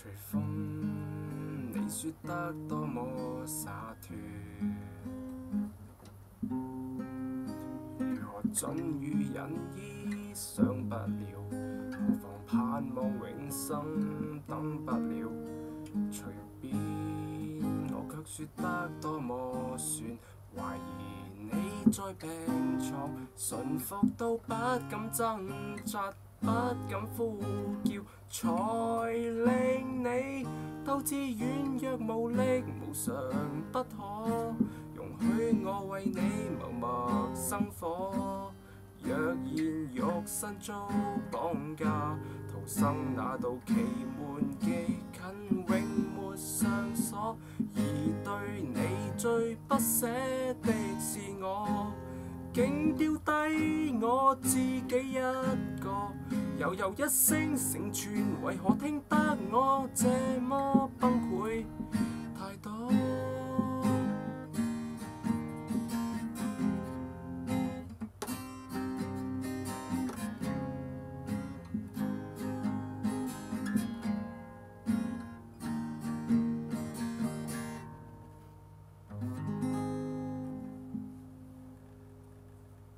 隨風，你說得多麼灑脱。如何盡如人意想不了，何妨盼望永生等不了。隨便我卻說得多麼酸，懷疑你在病床，馴服到不敢掙扎，不敢呼叫，才令你鬥志軟弱無力，無常不可容許我為你默默生火。若然肉身遭綁架，逃生那道奇門極近，永沒上鎖。而對你最不捨的是我，竟丟低我自己一個，悠悠一聲成全，為何聽得我這麼崩潰？